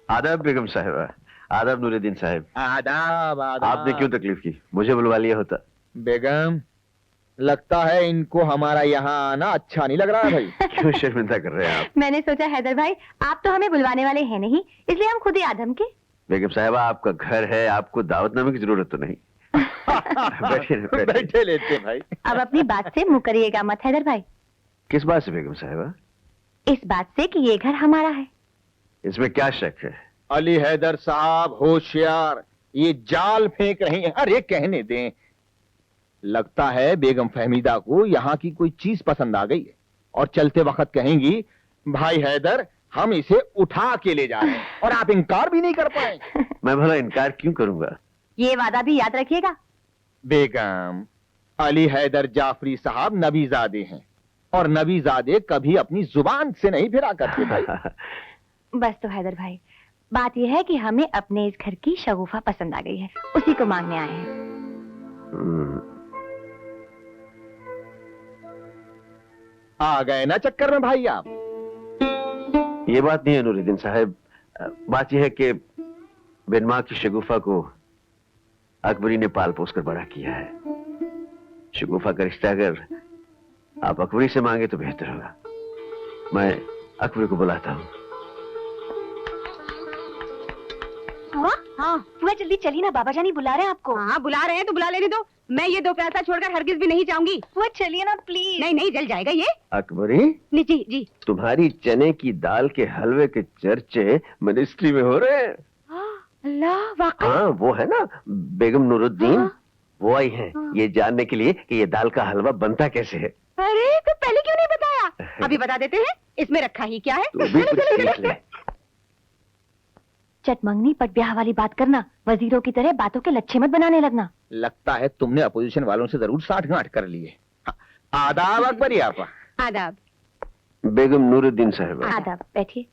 आदाब बेगम साहिबा। आदाब नूरुद्दीन साहब। आदाब आदाब। आपने क्यों तकलीफ की? मुझे बुलवा लिया होता। बेगम, लगता है इनको हमारा यहाँ आना अच्छा नहीं लग रहा है भाई। क्यों शर्मिंदा कर रहे हैं आप? मैंने सोचा हैदर भाई आप तो हमें बुलवाने वाले हैं नहीं, इसलिए हम खुद ही आदम के। बेगम साहिबा, आपका घर है, आपको दावतनामे की जरूरत तो नहीं। बैठिए बैठे लेते भाई। अब अपनी बात से मुकरिएगा मत हैदर भाई। किस बात से बेगम साहिबा? इस बात से कि ये घर हमारा है। इसमें क्या शक है? अली हैदर साहब होशियार, ये जाल फेंक रही हैं। अरे कहने दें, लगता है बेगम फहमीदा को यहाँ की कोई चीज पसंद आ गई है और चलते वक्त कहेंगी, भाई हैदर हम इसे उठा के ले जा रहे हैं, और आप इनकार भी नहीं कर पाए। मैं भला इनकार क्यों करूंगा? ये वादा भी याद रखिएगा। बेगम, अली हैदर जाफरी साहब नबीजादे हैं और नबीजादे कभी अपनी जुबान से नहीं फिरा करते भाई। बस तो हैदर भाई, बात यह है कि हमें अपने इस घर की शगुफा पसंद आ गई है, उसी को मांगने आए हैं। आ गए ना चक्कर में भाई आप? ये बात नहीं है नूरुद्दीन साहब। बात यह है कि बेनमा की शगुफा को अकबरी ने पाल पोस कर बड़ा किया है। शगुफा का रिश्ता अगर आप अकबरी से मांगे तो बेहतर होगा। मैं अकबरी को बुलाता हूँ। हाँ, बुआ जल्दी चली ना, बाबा जानी बुला रहे हैं आपको। हाँ बुला रहे हैं तो बुला लेने दो, मैं ये 2 पैसा छोड़कर हरगिज भी नहीं जाऊंगी। बुआ चलिए ना प्लीज। नहीं नहीं, जल जाएगा ये। अकबरी, जी जी। तुम्हारी चने की दाल के हलवे के चर्चे मिनिस्ट्री में हो रहे हैं। अल्लाह, वाकई? हाँ, वो है ना बेगम नूरुद्दीन। हाँ। वो आई हैं ये जानने के लिए कि ये दाल का हलवा बनता कैसे है। अरे तो पहले क्यों नहीं बताया? अभी बता देते हैं, इसमें रखा ही क्या है। तू भी कुछ सीख ले। चटमंगनी पट ब्याह वाली बात करना, वजीरों की तरह बातों के लच्छे मत बनाने लगना। लगता है तुमने अपोजिशन वालों से जरूर साठगांठ कर ली है। आदाब अकबरी आपा। आदाब। बेगम नूरुद्दीन साहब। आदाब, बैठिए।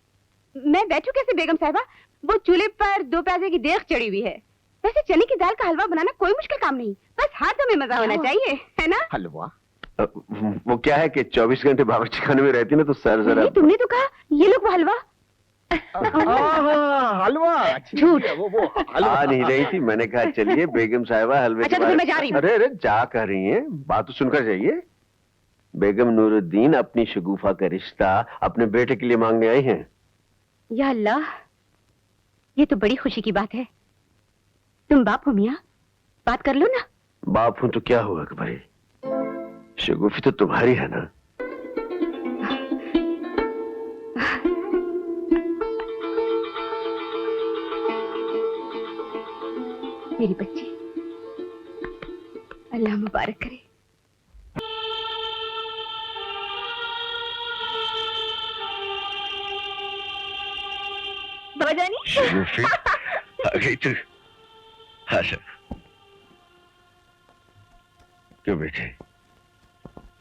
मैं बैठू कैसे बेगम साहिबा? वो चूल्हे पर 2 पैसे की देख चढ़ी हुई है। वैसे चने की दाल का हलवा बनाना कोई मुश्किल काम नहीं, बस हाथों में मजा होना चाहिए, है ना? हलवा? वो क्या है कि 24 घंटे बावर्ची खाने में रहती ना, तो सर जरा। तुमने तो कहा ये लोग वो हलवा। हलवा झूठ। वो हलवा आ नहीं रही थी, मैंने कहा चलिए बेगम साहिबा हलवे अच्छा, के तो फिर बारे- मैं जा रही हूँ। अरे अरे, जा कर रही हैं? बात तो सुनकर जाइए। बेगम नूरुद्दीन अपनी शगुफा का रिश्ता अपने बेटे के लिए मांगने आई हैं। या अल्लाह, ये तो बड़ी खुशी की बात है। तुम बाप हो मियाँ, बात कर लो ना। बाप हूं तो क्या हुआ कि भाई, शगुफी तो तुम्हारी है ना। मेरी बच्ची, अल्लाह मुबारक करे। बाबा जानी। शगुफी आ गई तू? हाँ सर। क्यों बेटे,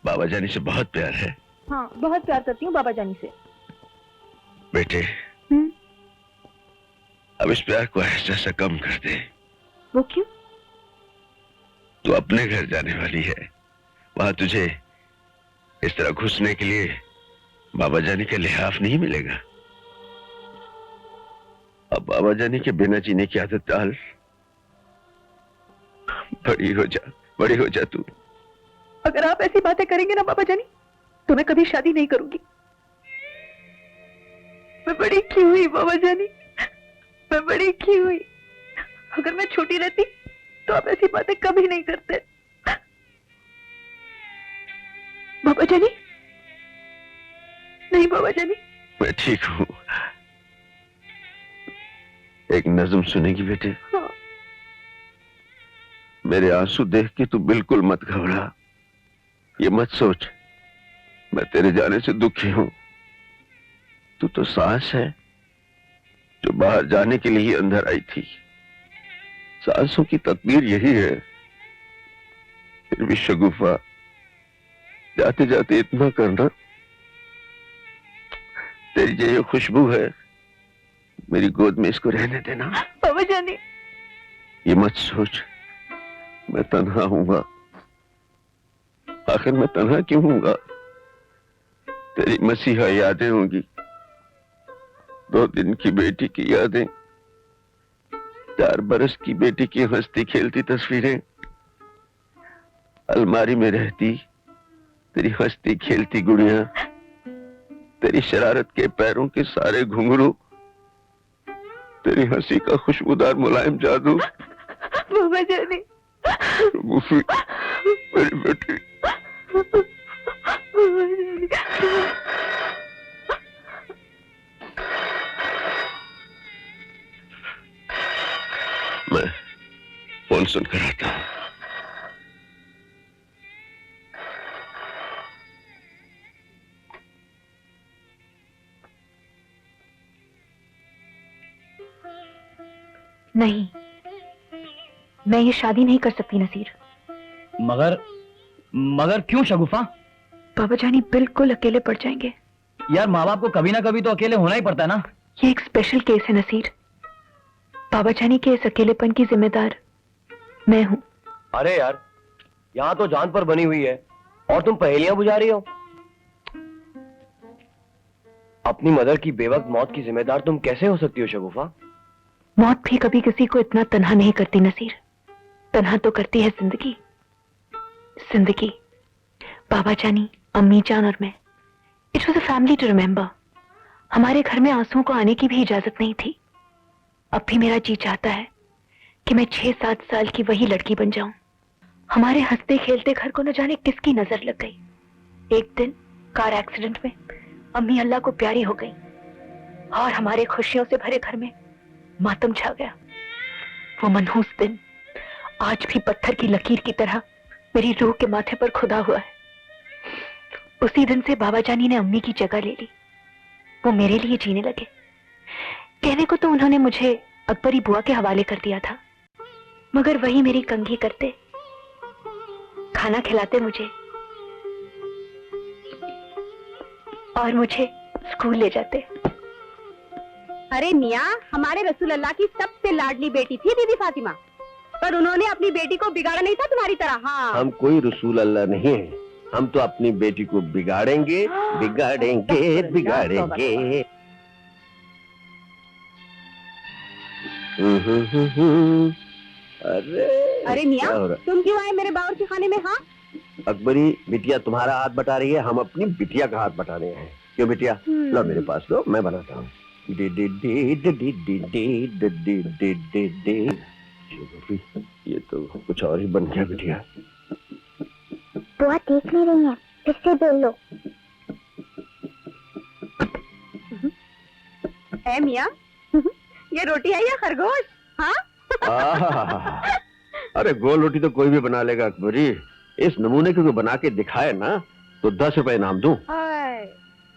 बाबा जानी से बहुत प्यार है? हाँ, बहुत प्यार करती हूँ बाबा जानी से। बेटे, अब इस प्यार को ऐसा सा कम कर दे। वो क्यों? तू अपने घर जाने वाली है, वहां तुझे इस तरह घुसने के लिए बाबा जानी का लिहाफ नहीं मिलेगा। अब बाबा जानी के बिना जीने की आदत डाल। बड़ी हो जा तू। अगर आप ऐसी बातें करेंगे ना बाबा जानी, तो मैं कभी शादी नहीं करूंगी। मैं बड़ी की हुई बाबा जानी, मैं बड़ी की हुई। अगर मैं छोटी रहती तो आप ऐसी बातें कभी नहीं करते। बाबा जानी, नहीं बाबा जानी। मैं ठीक हूं। एक नज़्म सुनेगी बेटे? हाँ। मेरे आंसू देख के तू बिल्कुल मत घबरा। ये मत सोच मैं तेरे जाने से दुखी हूं। तू तो सांस है जो बाहर जाने के लिए ही अंदर आई थी। सांसों की तकदीर यही है। फिर भी शगुफा, जाते जाते इतना करना, तेरी जो ये खुशबू है मेरी गोद में, इसको रहने देना। बाबा जानी, ये मत सोच मैं तन्हा हूंगा। आखिर मैं तन्हा क्यों हूंगा? तेरी मसीहा यादें होंगी, 2 दिन की बेटी की यादें, 4 बरस की बेटी की हंसती खेलती तस्वीरें, अलमारी में रहती तेरी हंसती खेलती गुड़िया, तेरी शरारत के पैरों के सारे घुंघरू, तेरी हंसी का खुशबूदार मुलायम जादू। बाबा जानी, मूफी, मेरी बेटी। बाबा जानी। मैं फोन सुनकर आता हूं। नहीं, मैं ये शादी नहीं कर सकती नसीर। मगर क्यों शगुफा? बाबा जानी बिल्कुल अकेले पड़ जाएंगे। यार माँ बाप को कभी ना कभी तो अकेले होना ही पड़ता है ना। ये एक स्पेशल केस है नसीर। बाबा जानी के इस अकेलेपन की जिम्मेदार मैं हूँ। अरे यार, यहाँ तो जान पर बनी हुई है और तुम पहेलियां बुझा रही हो। अपनी मदर की बेवक्त मौत की जिम्मेदार तुम कैसे हो सकती हो शगुफा? मौत भी कभी किसी को इतना तन्हा नहीं करती नसीर। तन्हा तो करती है जिंदगी। जिंदगी, बाबा जानी, अम्मी जान और मैं। It was a family to remember. हमारे घर में आंसुओं को आने की भी इजाजत नहीं थी। अब भी मेरा जी चाहता है कि मैं 6-7 साल की वही लड़की बन जाऊं। हमारे हंसते खेलते घर को न जाने किसकी नजर लग गई। एक दिन कार एक्सीडेंट में अम्मी अल्लाह को प्यारी हो गई और हमारे खुशियों से भरे घर में मातम छा गया। वो मनहूस दिन आज भी पत्थर की लकीर की तरह मेरी रूह के माथे पर खुदा हुआ है। उसी दिन से बाबा जानी ने अम्मी की जगह ले ली। वो मेरे लिए जीने लगे। कहने को तो उन्होंने मुझे अकबरी बुआ के हवाले कर दिया था, मगर वही मेरी कंघी करते, खाना खिलाते मुझे और मुझे स्कूल ले जाते। अरे मियाँ, हमारे रसूल अल्लाह की सबसे लाडली बेटी थी बीबी फातिमा, पर उन्होंने अपनी बेटी को बिगाड़ा नहीं था तुम्हारी तरह। हाँ, हम कोई रसूल अल्लाह नहीं है। हम तो अपनी बेटी को बिगाड़ेंगे, बिगाड़ेंगे, बिगाड़ेंगे। अरे मियाँ, तुम क्यों आए मेरे बावर्ची खाने में? हाँ, अकबरी, बिटिया तुम्हारा हाथ बटा रही है, हम अपनी बिटिया का हाथ बटा रहे हैं। क्यों बिटिया? लो मेरे पास लो, मैं बनाता हूँ। ये तो कुछ और ही बन गया बिटिया। बुआ देख नहीं रही है, फिर से बेल लो। है मियाँ, ये रोटी है या खरगोश? हाँ? अरे गोल रोटी तो कोई भी बना लेगा अकबरी। इस नमूने को बना के दिखाए ना तो 10 रुपए इनाम दूं।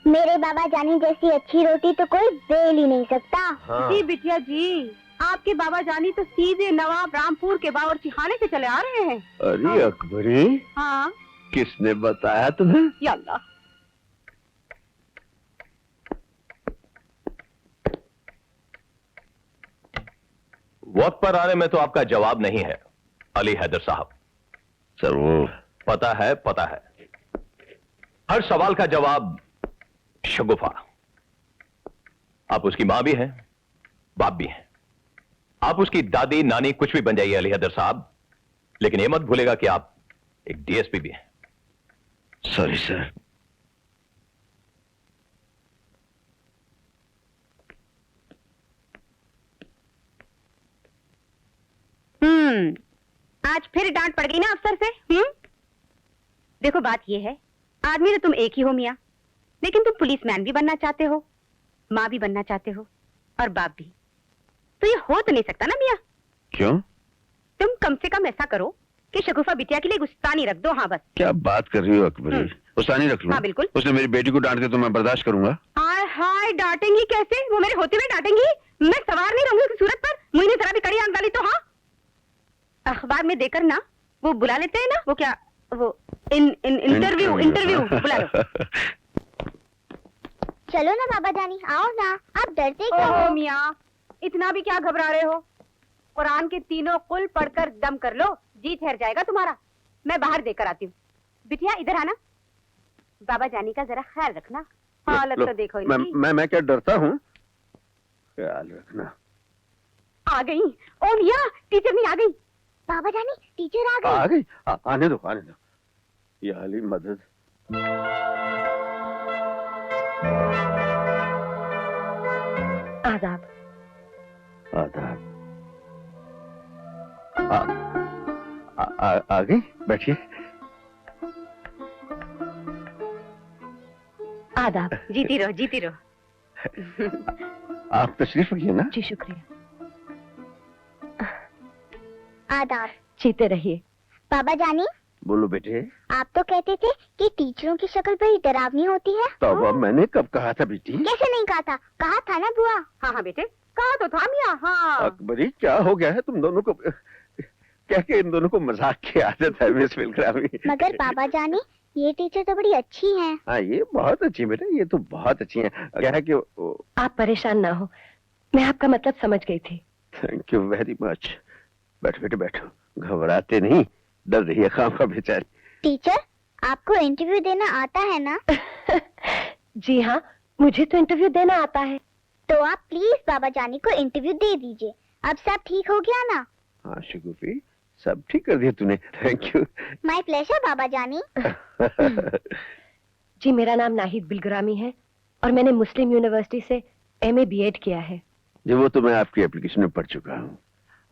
मेरे बाबा जानी जैसी अच्छी रोटी तो कोई बेल ही नहीं सकता। हाँ। जी बिटिया जी, आपके बाबा जानी तो सीधे नवाब रामपुर के बावर्ची खाने से चले आ रहे हैं। अरे अकबरी, हाँ, किसने बताया तुम्हें? या अल्लाह। वक्त पर आने में तो आपका जवाब नहीं है अली हैदर साहब। सर वो पता है। हर सवाल का जवाब शगुफा। आप उसकी मां भी हैं, बाप भी हैं। आप उसकी दादी नानी कुछ भी बन जाइए अली हैदर साहब, लेकिन यह मत भूलेगा कि आप एक डीएसपी भी हैं। Sorry sir. आज फिर डांट पड़ गई ना अफसर से। देखो बात ये है, आदमी तो तुम एक ही हो मियाँ, लेकिन तुम पुलिसमैन भी बनना चाहते हो, माँ भी बनना चाहते हो और बाप भी। तो ये हो तो नहीं सकता ना मियाँ। क्यों? तुम कम से कम ऐसा करो कि शगुफा बिटिया के लिए गुस्तानी रख दो। हाँ बस। क्या बात कर रही हो अकबरी? गुस्तानी रख लूं? हाँ बिल्कुल। उसने मेरी बेटी को डांट दिया तो मैं बर्दाश्त करूंगा? हाय हाय, डांटेंगी कैसे? वो मेरे होते हुए डांटेंगी? मैं सवार नहीं रहूंगी उसकी सूरत पर। मुझे जरा भी कड़ी आंख डाली तो हाँ, अखबार में देकर ना वो बुला लेते हैं ना, वो क्या, वो इंटरव्यू बुला लो। चलो ना बाबा जानी, आओ ना, आप डरते क्यों ओहो हो? मियाँ, इतना भी क्या घबरा रहे हो? कुरान के तीनों कुल पढ़कर दम कर लो, जी ठहर जाएगा तुम्हारा। मैं बाहर देकर आती हूँ। बिटिया इधर आना, बाबा जानी का जरा ख्याल रखना। हालत तो देखो इनकी। मैं क्या डरता हूँ? ख्याल रखना। आ गई। ओ मिया, टीचर नहीं आ गई। बाबा जानी टीचर आ गई। आ गई? आने दो, आने दो। या अली मदद। आदाब। आदाब। आ गई, बैठिए। आदाब। जीती रहो, जीती रहो। आप तशरीफ रखिए ना। जी शुक्रिया। आदाब। जीते रहिए। बाबा जानी, बोलो बेटे। आप तो कहते थे कि टीचरों की शक्ल बड़ी डरावनी होती है। तो अब मैंने कब कहा था बेटी? कैसे नहीं कहा था ना बुआ। हाँ हाँ बेटे, कहा तो था मिया। हाँ अकबरी, क्या हो गया है तुम दोनों को? क्या कि इन दोनों को मजाक की आदत है मिस विलग्रामी। मगर बाबा जानी, ये टीचर तो बड़ी अच्छी हैं। हाँ, ये बहुत अच्छी बेटा, ये तो बहुत अच्छी है। क्या है कि आप परेशान ना हो, मैं आपका मतलब समझ गई थी। Thank you very much. बैठो बेटे बैठो, घबराते नहीं, डर रही है खामखा बेचारी। टीचर, आपको इंटरव्यू देना आता है ना? जी हाँ, मुझे तो इंटरव्यू देना आता है। तो आप प्लीज बाबा जानी को इंटरव्यू दे दीजिए। अब सब ठीक हो गया ना? हाँ शगुफी, सब ठीक कर दिया तूने, थैंक यू। माय प्लेजर बाबा जानी। जी, मेरा नाम नाहिद बिलग्रामी है और मैंने मुस्लिम यूनिवर्सिटी से MA BEd किया है। जी, वो तो मैं आपकी एप्लीकेशन में पढ़ चुका हूँ।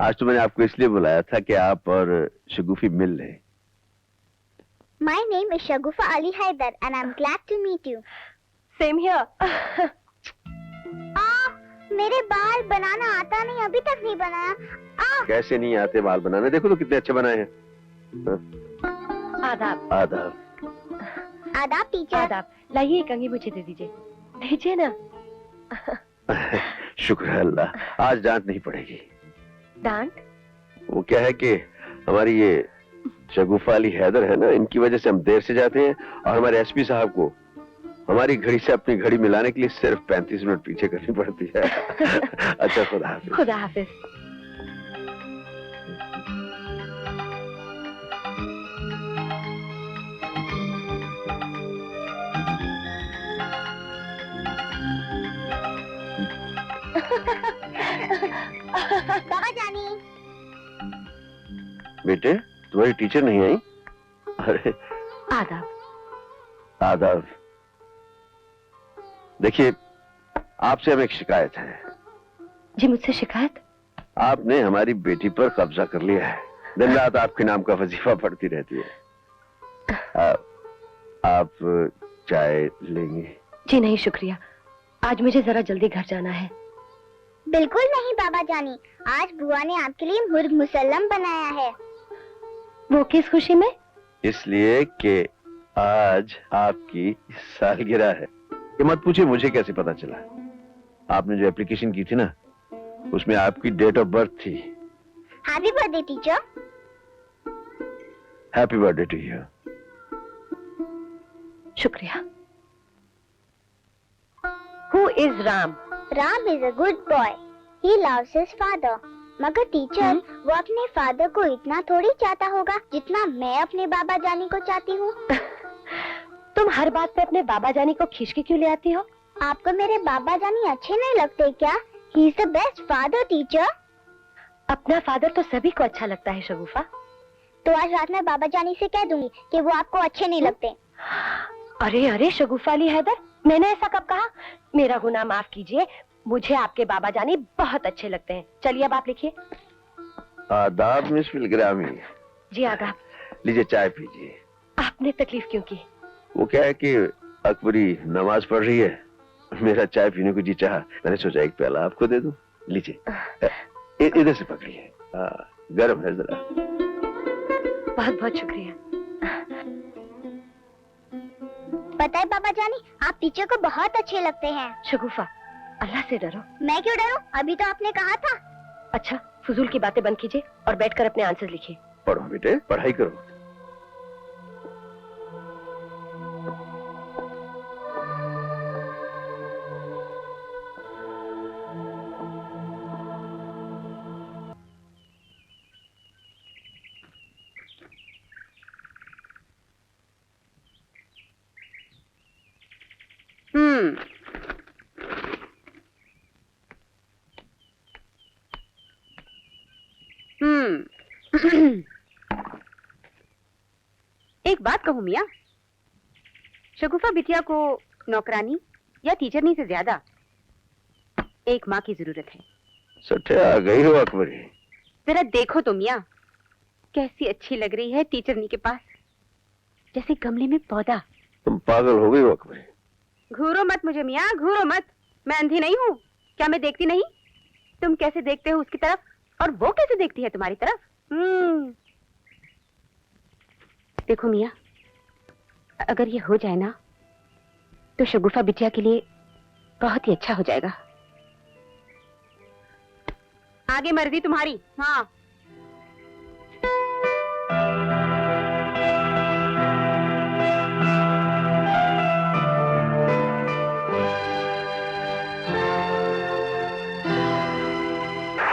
आज तो मैंने आपको इसलिए बुलाया था कि आप और शगुफी मिल लें। My name is Shagufa Ali Haider and I am glad to meet you. Same here. मेरे बाल बनाना आता नहीं, अभी तक नहीं बनाया। कैसे नहीं आते बाल बनाने? देखो तो कितने अच्छे बनाए हैं। आदाब। आदाब। आदाब टीचर। आदाब। लाइए, एक कंघी मुझे दे दीजिए। दीजिए ना। शुक्र है अल्लाह, आज डांट नहीं पड़ेगी। डांट? वो क्या है कि हमारी ये शगुफा अली हैदर है ना, इनकी वजह से हम देर से जाते हैं और हमारे SP साहब को हमारी घड़ी से अपनी घड़ी मिलाने के लिए सिर्फ 35 मिनट पीछे करनी पड़ती है। अच्छा, खुदा हाफिज। खुदा हाफिज। बाबा जानी। बेटे, तुम्हारी टीचर नहीं आई? अरे आदाब। आदाब। देखिए, आपसे हमें एक शिकायत है। जी, मुझसे शिकायत? आपने हमारी बेटी पर कब्जा कर लिया है। दिन रात आपके नाम का वजीफा पढ़ती रहती है। आप चाय लेंगे? जी नहीं शुक्रिया, आज मुझे जरा जल्दी घर जाना है। बिल्कुल नहीं बाबा जानी, आज बुआ ने आपके लिए मुर्ग मुसल्लम बनाया है। वो किस खुशी में? इसलिए कि आज आपकी सालगिरह है। ये मत पूछिए मुझे कैसे पता चला। आपने जो एप्लीकेशन की थी ना, उसमें आपकी डेट ऑफ बर्थ थी। Happy birthday teacher. Happy birthday to you. शुक्रिया। Who is Ram? Ram is a good boy, he loves his father. मगर टीचर, वो अपने फादर को इतना थोड़ी चाहता होगा जितना मैं अपने बाबा जानी को चाहती हूँ। तुम हर बात पे अपने बाबा जानी को खींच के क्यों ले आती हो? आपको मेरे बाबा जानी अच्छे नहीं लगते क्या? He is the best father teacher. अपना फादर तो सभी को अच्छा लगता है शगुफा। तो आज रात में बाबा जानी से कह दूंगी कि वो आपको अच्छे नहीं लगते। अरे अरे शगुफा अली हैदर, मैंने ऐसा कब कहा? मेरा गुनाह माफ कीजिए, मुझे आपके बाबा जानी बहुत अच्छे लगते हैं। चलिए अब आप लिखिए। आदाब मिस विलग्रामी। जी आदाब। लीजिए चाय पीजिए। आपने तकलीफ क्यों की? वो क्या है कि अकबरी नमाज पढ़ रही है, मेरा चाय पीने को जी चाहा, मैंने सोचा एक प्याला आपको दे दूं। लीजिए, इधर से पकड़िए, गर्म है जरा। बहुत बहुत शुक्रिया। पता है बाबा जानी, आप टीचर को बहुत अच्छे लगते हैं। शगुफा, अल्लाह से डरो। मैं क्यों डरूं? अभी तो आपने कहा था। अच्छा, फजूल की बातें बंद कीजिए और बैठकर अपने आंसर लिखिए। पढ़ो बेटे, पढ़ाई करो। एक बात कहूँ मियाँ, शगुफा बिटिया को नौकरानी या टीचरनी से ज्यादा एक माँ की जरूरत है। सटे आ गई हो अकबरी। जरा देखो तो मियाँ, कैसी अच्छी लग रही है टीचरनी के पास, जैसे गमले में पौधा। तुम पागल हो गई हो अकबरी। घूरो मत मुझे मियाँ, घूरो मत। मैं अंधी नहीं हूँ क्या? मैं देखती नहीं? तुम कैसे देखते हो उसकी तरफ और वो कैसे देखती है तुम्हारी तरफ? देखो मियाँ, अगर ये हो जाए ना तो शगुफा बिटिया के लिए बहुत ही अच्छा हो जाएगा। आगे मर्जी तुम्हारी। हाँ।